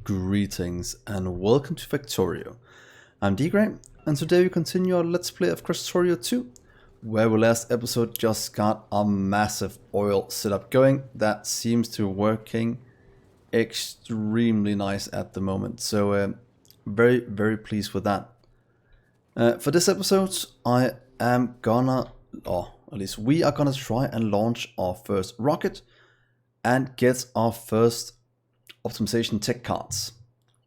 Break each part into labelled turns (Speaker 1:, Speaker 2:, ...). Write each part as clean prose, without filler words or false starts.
Speaker 1: Greetings and welcome to Factorio. I'm Dgray, and today we continue our Let's Play of Krastorio 2, where we last episode just got a massive oil setup going that seems to be working extremely nice at the moment. So very pleased with that. For this episode, I am gonna, or at least we are gonna try and launch our first rocket and get our first optimization tech cards.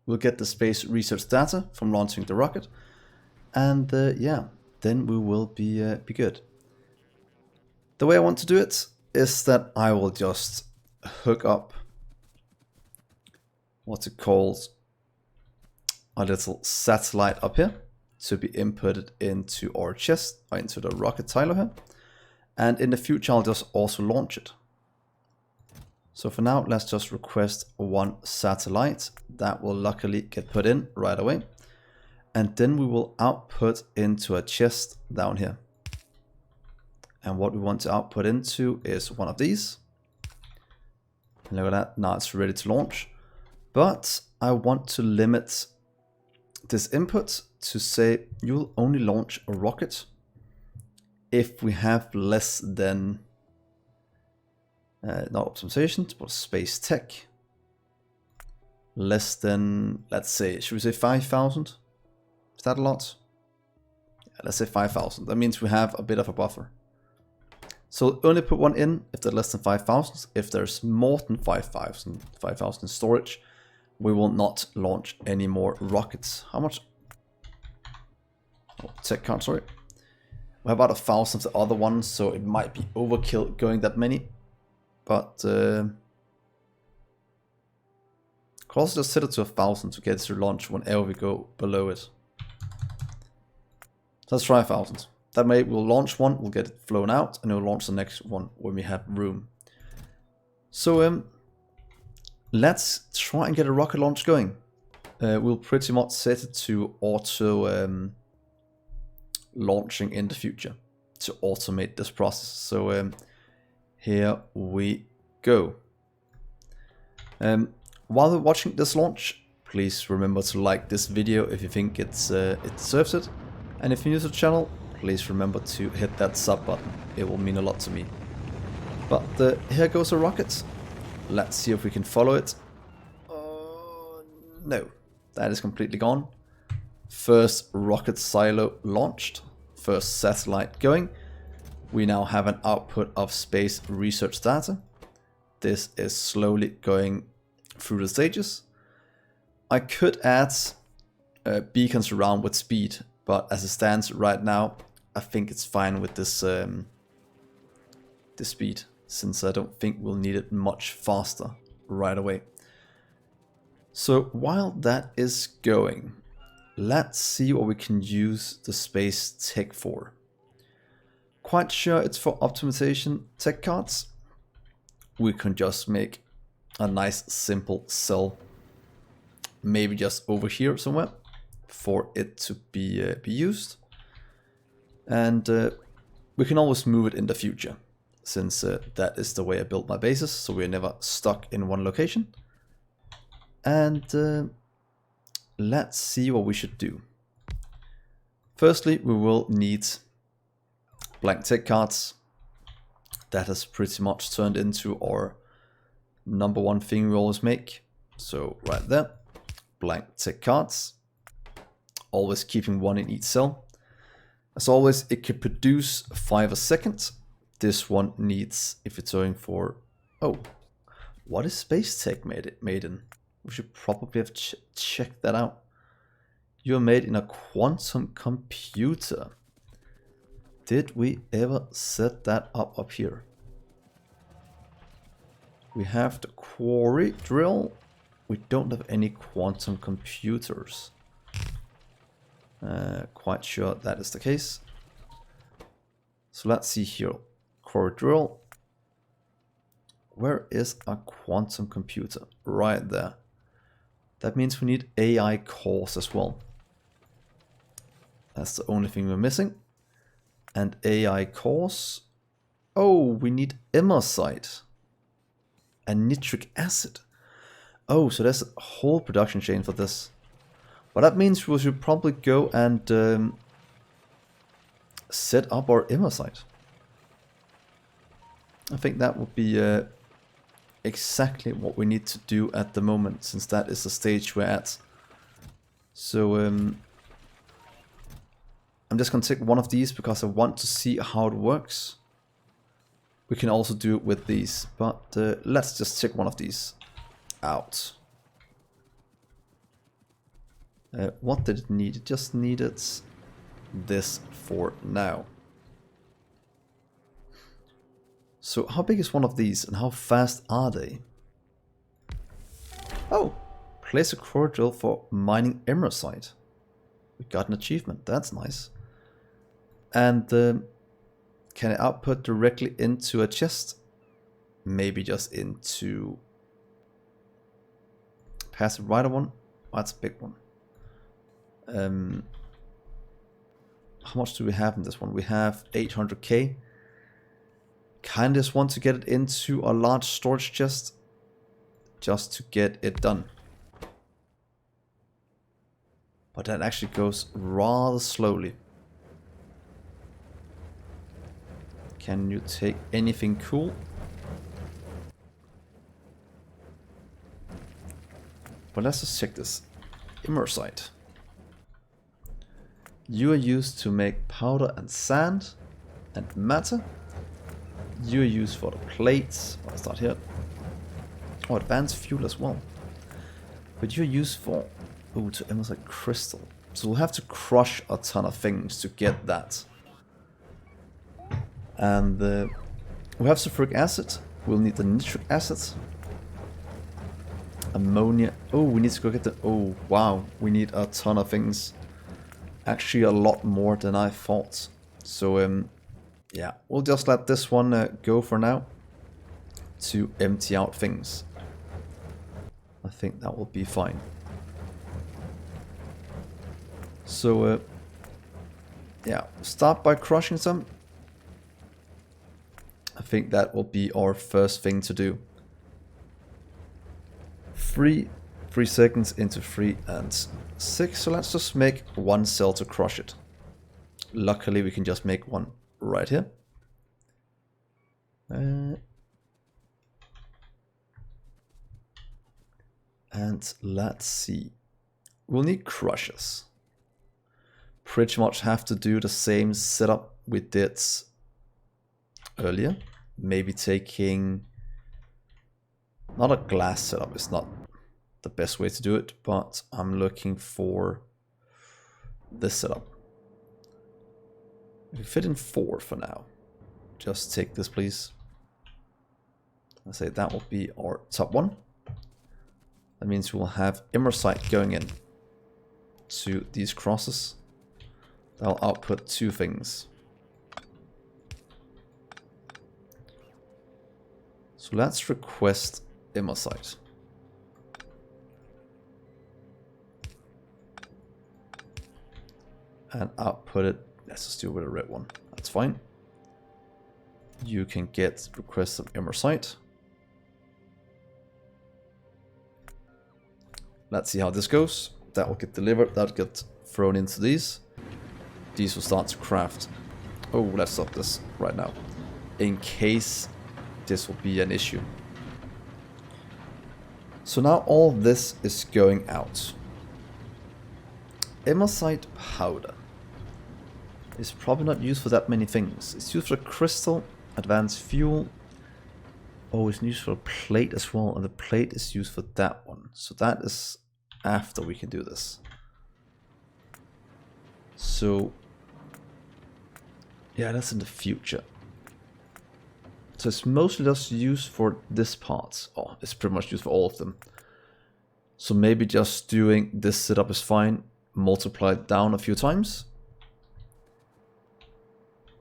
Speaker 1: We'll get the space research data from launching the rocket, and yeah, then we will be good. The way I want to do it is that I will just hook up what's it called, a little satellite up here to be inputted into our chest, or into the rocket silo here, and in the future I'll just also launch it. So for now, let's just request one satellite that will luckily get put in right away. And then we will output into a chest down here. And what we want to output into is one of these. And look at that, now it's ready to launch. But I want to limit this input to say you'll only launch a rocket if we have less than not optimization, but space tech. Less than, let's say, should we say 5,000? Is that a lot? Yeah, let's say 5,000. That means we have a bit of a buffer. So only put one in if they're less than 5,000. If there's more than 5,000 in storage, we will not launch any more rockets. How much? Oh, tech card, sorry. We have about 1,000 of the other ones, so it might be overkill going that many. But could also just set it to 1,000 to get it to launch whenever we go below it. So let's try 1,000. That way we'll launch one, we'll get it flown out, and we'll launch the next one when we have room. So let's try and get a rocket launch going. We'll pretty much set it to auto launching in the future to automate this process. So here we go. While we're watching this launch, please remember to like this video if you think it deserves it. And if you're new to the channel, please remember to hit that sub button. It will mean a lot to me. But here goes a rocket. Let's see if we can follow it. No, that is completely gone. First rocket silo launched. First satellite going. We now have an output of space research data. This is slowly going through the stages. I could add beacons around with speed, but as it stands right now, I think it's fine with this speed, since I don't think we'll need it much faster right away. So while that is going, let's see what we can use the space tech for. Quite sure it's for optimization tech cards. We can just make a nice simple cell, maybe just over here somewhere, for it to be used. And we can always move it in the future, since that is the way I built my bases, so we're never stuck in one location. And let's see what we should do. Firstly, we will need blank tech cards. That has pretty much turned into our number one thing we always make. So right there, blank tech cards. Always keeping one in each cell. As always, it could produce 5 a second. This one needs, if it's going for, oh, what is space tech made in? We should probably have checked that out. You are made in a quantum computer. Did we ever set that up here? We have the quarry drill. We don't have any quantum computers. Quite sure that is the case. So let's see here. Quarry drill. Where is a quantum computer? Right there. That means we need AI cores as well. That's the only thing we're missing. And AI cores. Oh, we need imersite and nitric acid. Oh, so there's a whole production chain for this. Well, that means we should probably go and set up our immer site. I think that would be exactly what we need to do at the moment, since that is the stage we're at. So I'm just going to take one of these because I want to see how it works. We can also do it with these, but let's just check one of these out. What did it need? It just needed this for now. So how big is one of these and how fast are they? Oh, place a core drill for mining emerald. We got an achievement, that's nice. And can I output directly into a chest? Maybe just into passive rider one. Oh, that's a big one. How much do we have in this one? We have 800k. Kinda just want to get it into a large storage chest just to get it done. But that actually goes rather slowly. Can you take anything cool? But let's just check this. Immersite. You are used to make powder and sand and matter. You are used for the plates. I'll start here. Oh, advanced fuel as well. But you're used for to emerald crystal. So we'll have to crush a ton of things to get that. And we have sulfuric acid. We'll need the nitric acid. Ammonia. Oh, we need to go get the... Oh, wow. We need a ton of things. Actually, a lot more than I thought. So, yeah. We'll just let this one go for now. To empty out things. I think that will be fine. So, yeah. Start by crushing some. I think that will be our first thing to do. 3 seconds into 3 and 6. So let's just make one cell to crush it. Luckily we can just make one right here. And let's see. We'll need crushers. Pretty much have to do the same setup we did earlier. Maybe taking... Not a glass setup, it's not the best way to do it, but I'm looking for this setup. We fit in 4 for now. Just take this, please. I say that will be our top one. That means we'll have immersite going in to these crosses. That'll output 2 things. So let's request immersite. And output it. Let's just do it with a red one. That's fine. You can request some immersite. Let's see how this goes. That will get delivered. That'll get thrown into these. These will start to craft. Oh, let's stop this right now. In case this will be an issue. So now all this is going out. Immersite powder is probably not used for that many things. It's used for crystal, advanced fuel. Oh, it's used for a plate as well, and the plate is used for that one. So that is after we can do this. So yeah, that's in the future. So it's mostly just used for this part. Oh, it's pretty much used for all of them. So maybe just doing this setup is fine. Multiply it down a few times.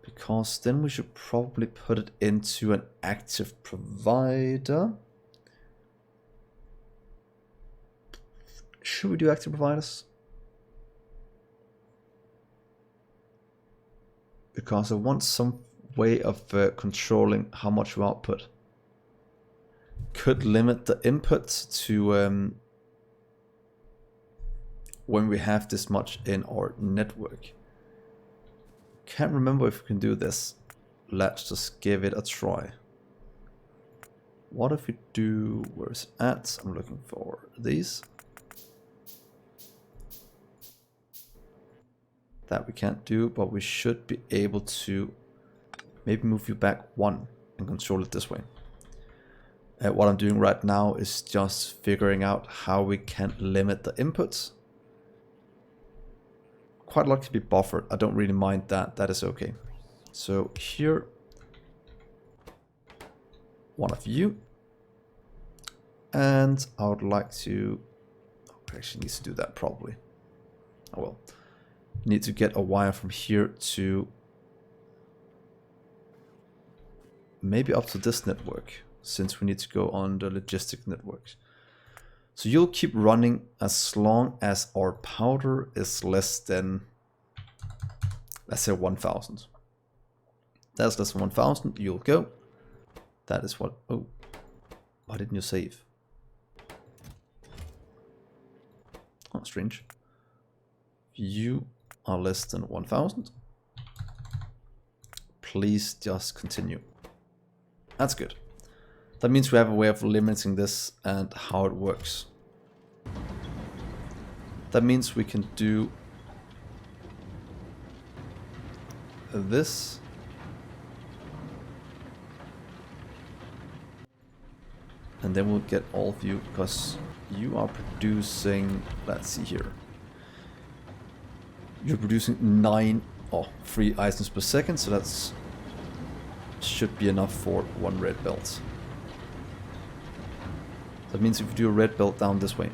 Speaker 1: Because then we should probably put it into an active provider. Should we do active providers? Because I want some way of controlling how much we output. could limit the inputs to when we have this much in our network. Can't remember if we can do this. Let's just give it a try. What if we do, where's it at? I'm looking for these. That we can't do, but we should be able to maybe move you back 1 and control it this way. What I'm doing right now is just figuring out how we can limit the inputs. Quite a lot can be buffered. I don't really mind that. That is okay. So here, one of you. And I would like to... Oh, I actually need to do that probably. Oh well. Need to get a wire from here to... maybe up to this network, since we need to go on the logistic networks. So you'll keep running as long as our powder is less than, let's say 1000. That's less than 1000, you'll go. That is what, oh, why didn't you save? Oh, strange. You are less than 1000. Please just continue. That's good. That means we have a way of limiting this and how it works. That means we can do this. And then we'll get all of you, because you are producing, let's see here. You're producing 3 items per second, so that's should be enough for 1 red belt. That means if we do a red belt down this way,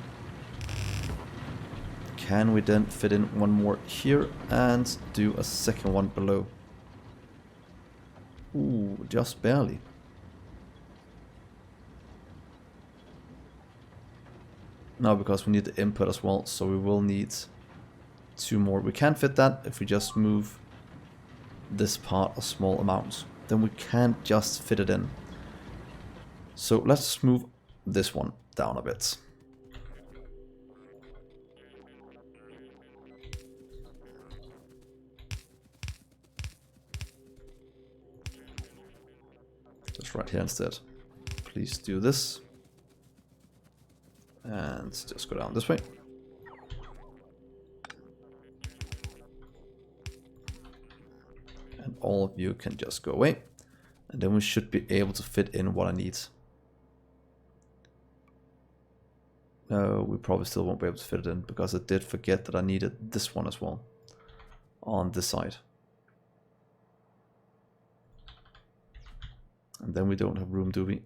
Speaker 1: can we then fit in 1 more here and do a second one below? Ooh, just barely. No, because we need the input as well, so we will need 2 more. We can fit that if we just move this part a small amount. Then we can't just fit it in. So let's move this one down a bit. Just right here instead. Please do this. And just go down this way. And all of you can just go away. And then we should be able to fit in what I need. No, we probably still won't be able to fit it in, because I did forget that I needed this one as well on this side. And then we don't have room, do we?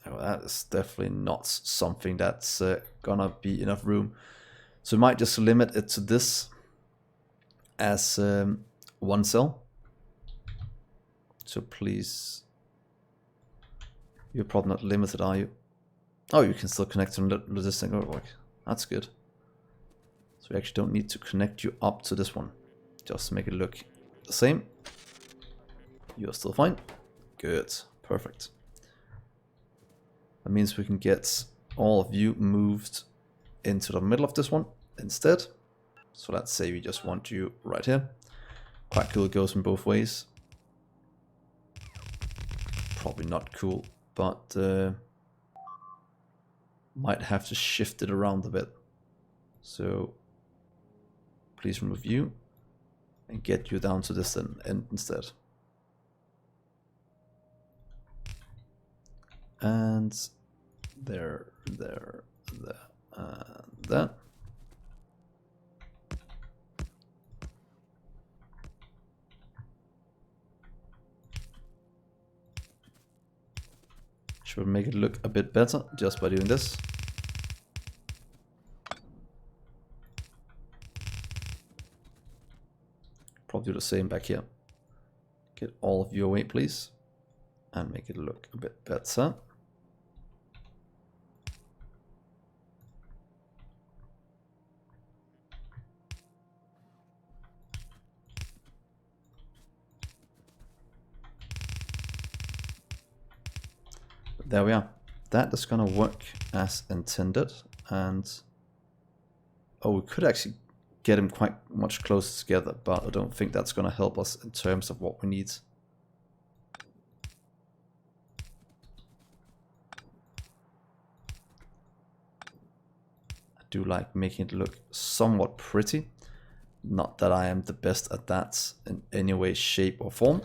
Speaker 1: Oh, that is definitely not something that's gonna be enough room. So we might just limit it to this as 1 cell. So please, you're probably not limited, are you? Oh, you can still connect to logistic network. That's good. So we actually don't need to connect you up to this one. Just make it look the same. You're still fine. Good. Perfect. That means we can get all of you moved into the middle of this one instead. So let's say we just want you right here. Quite cool, it goes in both ways. Probably not cool, but might have to shift it around a bit. So please remove you and get you down to this end instead. And there, and that. Should make it look a bit better just by doing this. Probably do the same back here. Get all of you away, please, and make it look a bit better. There we are. That is gonna work as intended, and oh, we could actually get them quite much closer together, but I don't think that's gonna help us in terms of what we need. I do like making it look somewhat pretty. Not that I am the best at that in any way, shape or form.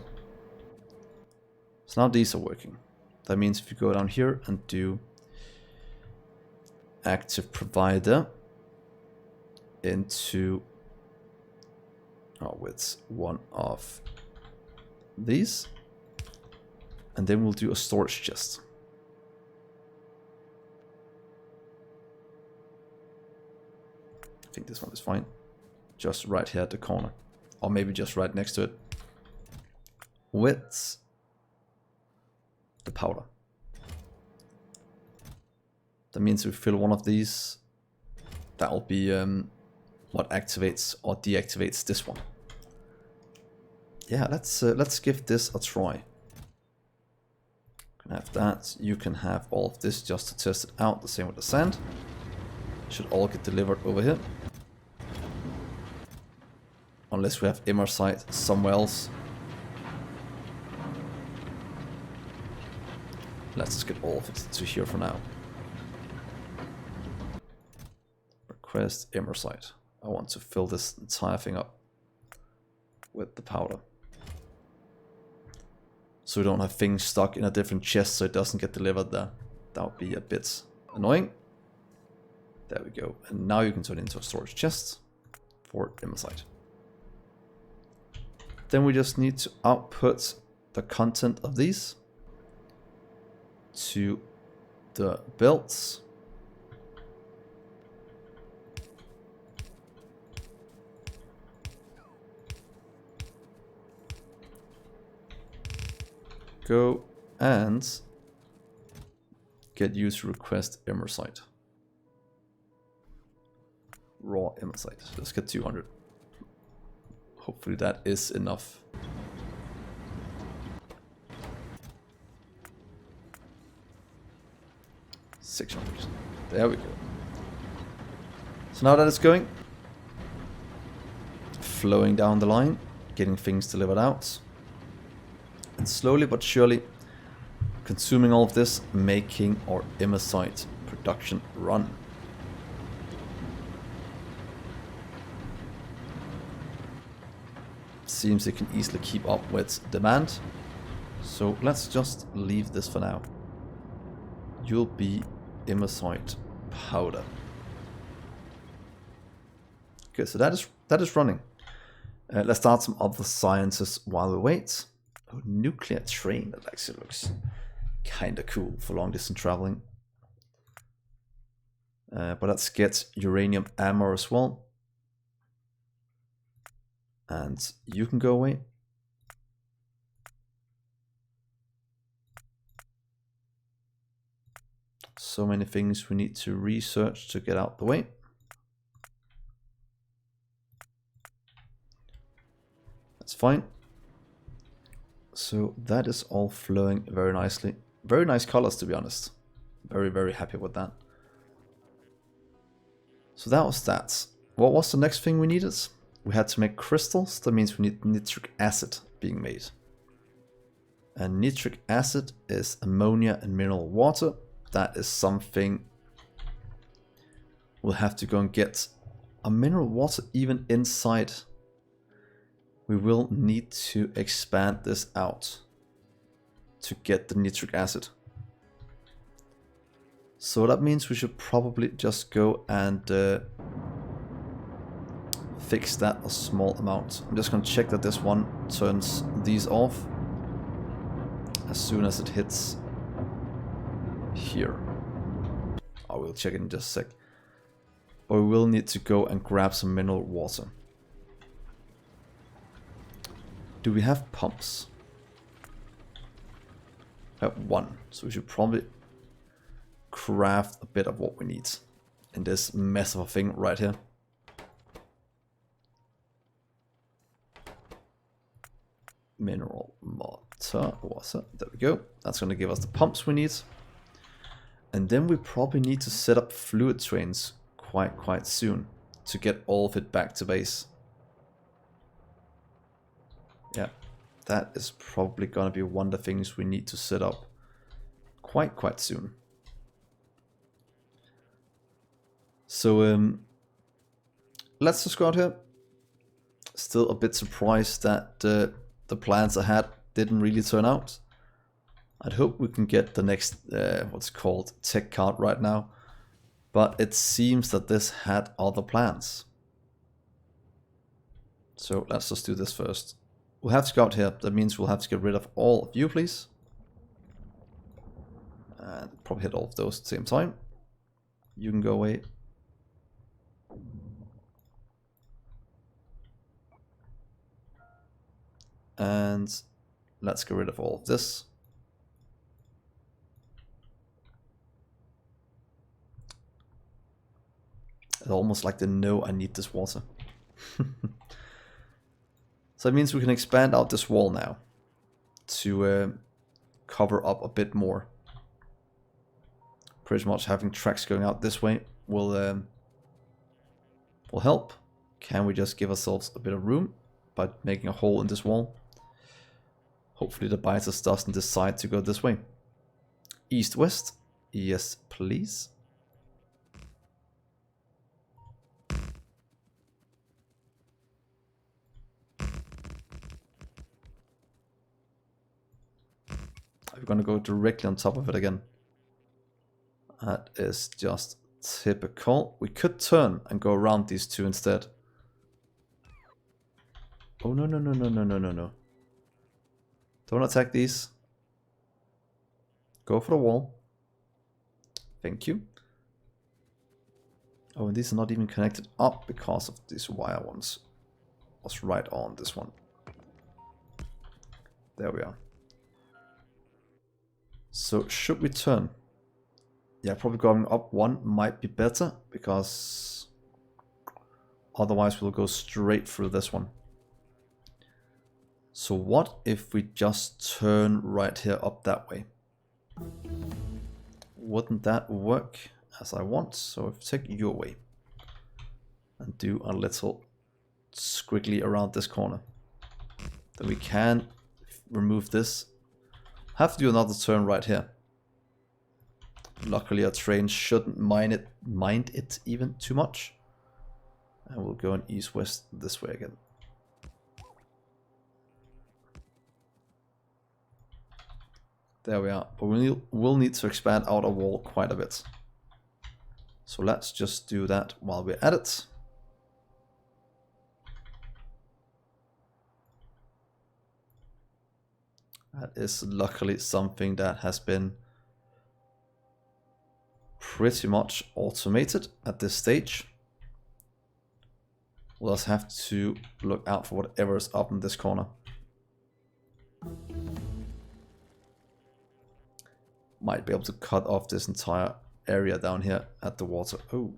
Speaker 1: So now these are working. That means if you go down here and do active provider into with one of these, and then we'll do a storage chest. I think this one is fine. Just right here at the corner, or maybe just right next to it, with the powder. That means we fill one of these, that will be what activates or deactivates this one. Yeah, let's give this a try. Can have that. You can have all of this just to test it out. The same with the sand. Should all get delivered over here. Unless we have immersite somewhere else. Let's just get all of it to here for now. Request immersite. I want to fill this entire thing up with the powder. So we don't have things stuck in a different chest so it doesn't get delivered there. That would be a bit annoying. There we go. And now you can turn it into a storage chest for immersite. Then we just need to output the content of these to the belts. Go and get user request immersite. Raw immersite. Let's get 200. Hopefully that is enough. $600. There we go. So now that it's going, flowing down the line, getting things delivered out. And slowly but surely consuming all of this, making our immersite production run. Seems it can easily keep up with demand. So let's just leave this for now. You'll be immersite powder. Okay, so that is running. Let's start some other sciences while we wait. Oh, nuclear train. That actually looks kind of cool for long distance traveling. But let's get uranium ammo as well. And you can go away. So many things we need to research to get out the way. That's fine. So that is all flowing very nicely. Very nice colors, to be honest. Very, very happy with that. So that was that. What was the next thing we needed? We had to make crystals. That means we need nitric acid being made. And nitric acid is ammonia and mineral water. That is something we'll have to go and get. A mineral water even inside. We will need to expand this out to get the nitric acid. So that means we should probably just go and fix that a small amount. I'm just going to check that this one turns these off as soon as it hits here. I will check it in just a sec. But we will need to go and grab some mineral water. Do we have pumps? I have one, so we should probably craft a bit of what we need in this mess of a thing right here. Mineral water, there we go. That's going to give us the pumps we need. And then we probably need to set up fluid trains quite soon to get all of it back to base. Yeah, that is probably gonna be one of the things we need to set up quite soon. So let's just go out here. Still a bit surprised that the plans I had didn't really turn out. I'd hope we can get the next what's called tech card right now, but it seems that this had other plans. So let's just do this first. We'll have to go out here. That means we'll have to get rid of all of you, please. And probably hit all of those at the same time. You can go away. And let's get rid of all of this. It's almost like they know I need this water. So that means we can expand out this wall now to cover up a bit more. Pretty much having tracks going out this way will help. Can we just give ourselves a bit of room by making a hole in this wall? Hopefully the bias doesn't decide to go this way. East-west. Yes, please. We're going to go directly on top of it again. That is just typical. We could turn and go around these two instead. Oh, no. Don't attack these. Go for the wall. Thank you. Oh, and these are not even connected up because of these wire ones. Was right on this one. There we are. So should we turn? Yeah, probably going up one might be better, because otherwise we'll go straight through this one. So what if we just turn right here up that way? Wouldn't that work as I want? So if we take your way and do a little squiggly around this corner, then we can remove this. Have to do another turn right here. Luckily our train shouldn't mind it even too much. And we'll go in east-west this way again. There we are. But we'll need to expand out a wall quite a bit. So let's just do that while we're at it. That is luckily something that has been pretty much automated at this stage. We'll just have to look out for whatever is up in this corner. Might be able to cut off this entire area down here at the water. Oh.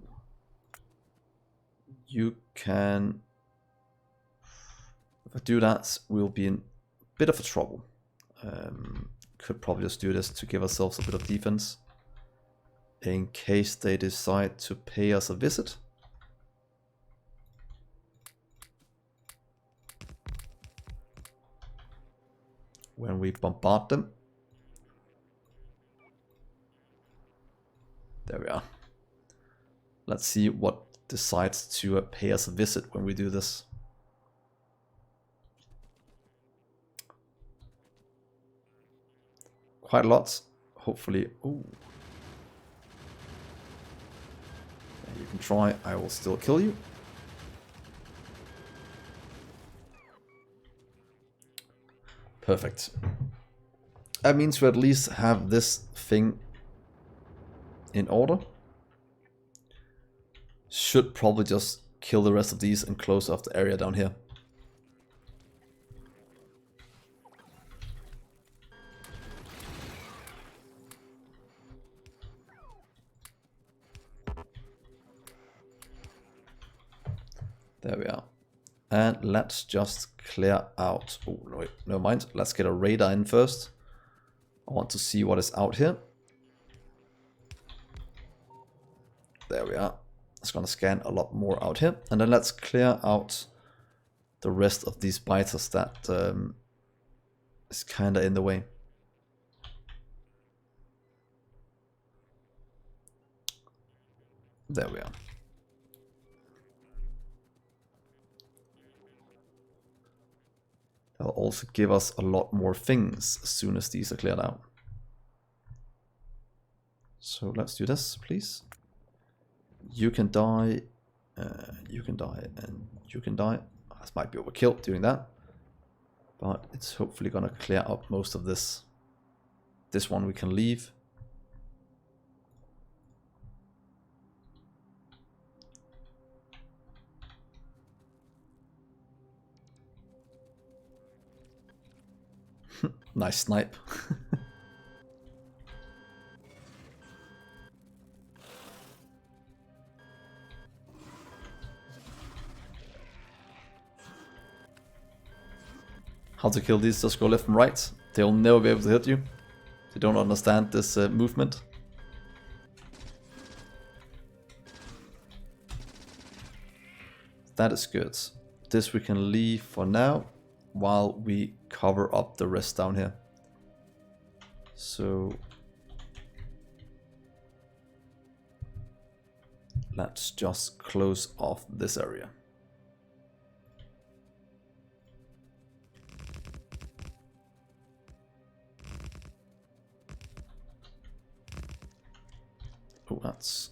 Speaker 1: You can... If I do that, we'll be in a bit of a trouble. Could probably just do this to give ourselves a bit of defense in case they decide to pay us a visit. When we bombard them. There we are. Let's see what decides to pay us a visit when we do this. Quite a lot, hopefully. Ooh. You can try, I will still kill you. Perfect. That means we at least have this thing in order. Should probably just kill the rest of these and close off the area down here. There we are. And let's just clear out. Oh, no, wait, never mind. Let's get a radar in first. I want to see what is out here. There we are. It's gonna scan a lot more out here. And then let's clear out the rest of these biters that is kinda in the way. There we are. They'll also give us a lot more things as soon as these are cleared out. So let's do this, please. You can die, you can die, and you can die. This might be overkill doing that, but it's hopefully gonna clear up most of this. This one we can leave. Nice snipe. How to kill these, just go left and right. They'll never be able to hit you. They don't understand this movement. That is good. This we can leave for now while we cover up the rest down here. So let's just close off this area. Oh, that's...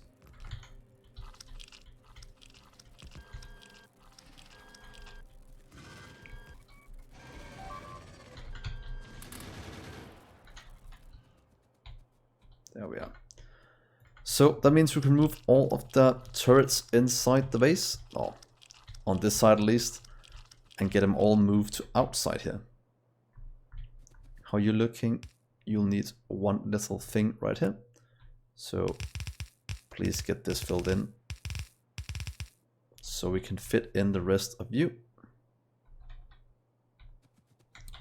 Speaker 1: There we are. So that means we can move all of the turrets inside the base, or on this side at least, and get them all moved to outside here. How you looking? You'll need one little thing right here. So please get this filled in so we can fit in the rest of you.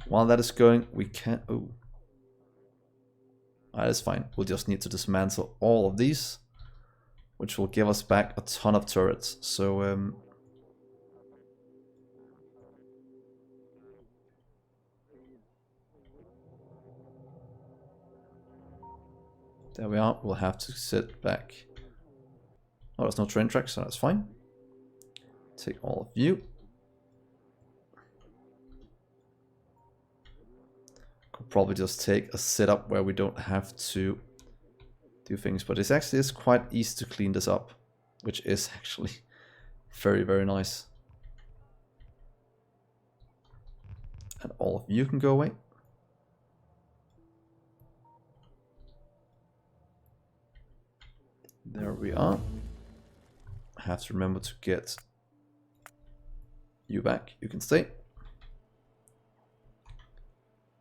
Speaker 1: While that is going, we can... Oh. That is fine. We'll just need to dismantle all of these, which will give us back a ton of turrets. So there we are. We'll have to sit back. Oh, there's no train tracks, so that's fine. Take all of you. Could probably just take a setup where we don't have to do things, but it actually is quite easy to clean this up, which is actually very, very nice. And all of you can go away. There we are. Have to remember to get you back. You can stay.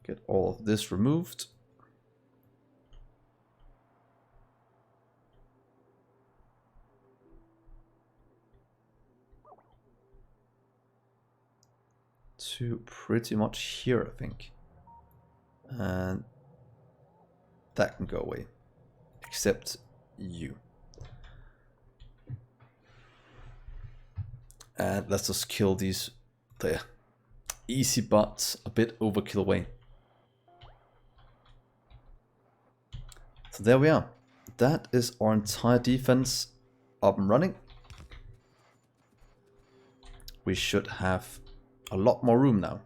Speaker 1: Get all of this removed. To pretty much here, I think. And that can go away. Except you. And let's just kill these there. Easy but a bit overkill way. So there we are. That is our entire defense up and running. We should have a lot more room now.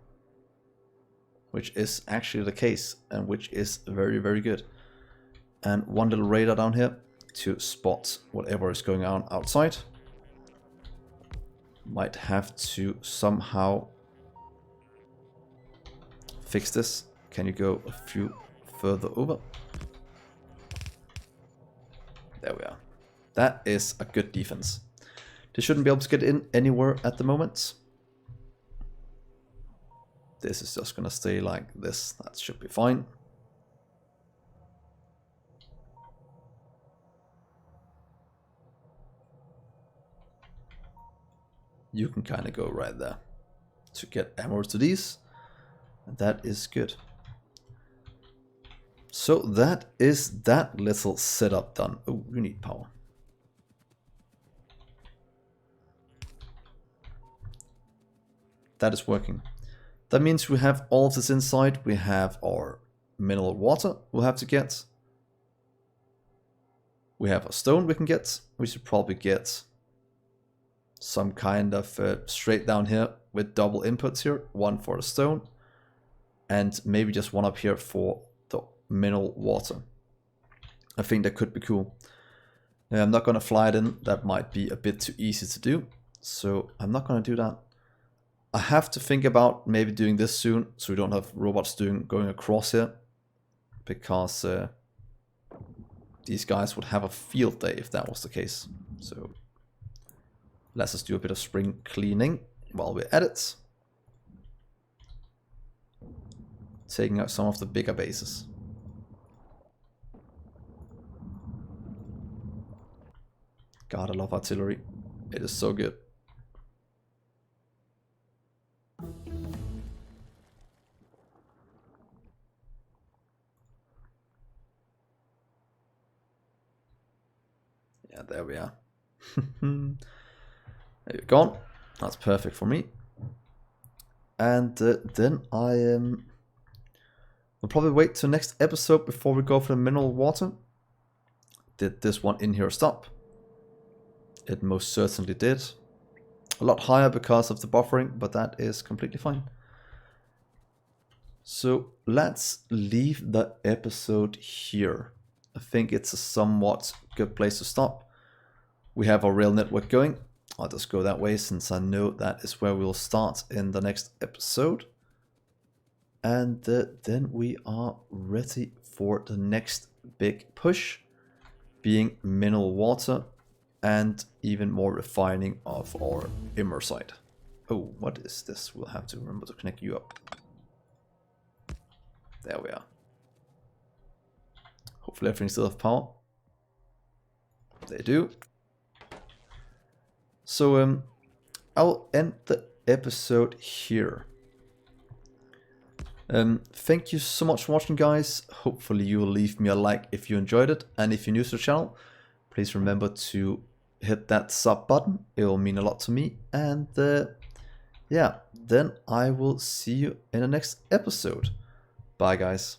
Speaker 1: Which is actually the case, and which is very, very good. And one little radar down here to spot whatever is going on outside. Might have to somehow fix this. Can you go a few further over? There we are. That is a good defense. They shouldn't be able to get in anywhere at the moment. This is just gonna stay like this. That should be fine. You can kind of go right there to get ammo to these. And that is good. So that is that little setup done. Oh, we need power. that is working. That means we have all of this inside. We have our mineral water we'll have to get. We have a stone we can get. We should probably get some kind of straight down here with double inputs here. One for the stone and maybe just one up here for the mineral water. I think that could be cool. I'm not going to fly it in. That might be a bit too easy to do. So I'm not going to do that. I have to think about maybe doing this soon so we don't have robots going across here. Because these guys would have a field day if that was the case. So let's just do a bit of spring cleaning while we're at it. Taking out some of the bigger bases. God, I love artillery. It is so good. Yeah, there we are. There you go. That's perfect for me. And then I will probably wait till next episode before we go for the mineral water. Did this one in here stop? It most certainly did. A lot higher because of the buffering, but that is completely fine. So let's leave the episode here. I think it's a somewhat good place to stop. We have our rail network going. I'll just go that way since I know that is where we'll start in the next episode. And then we are ready for the next big push, being mineral water and even more refining of our immersite. Oh, what is this? We'll have to remember to connect you up. There we are. Hopefully everything still have power. They do. So I'll end the episode here. Thank you so much for watching, guys. Hopefully you will leave me a like if you enjoyed it, and if you're new to the channel, please remember to hit that sub button. It will mean a lot to me. And yeah, then I will see you in the next episode. Bye, guys.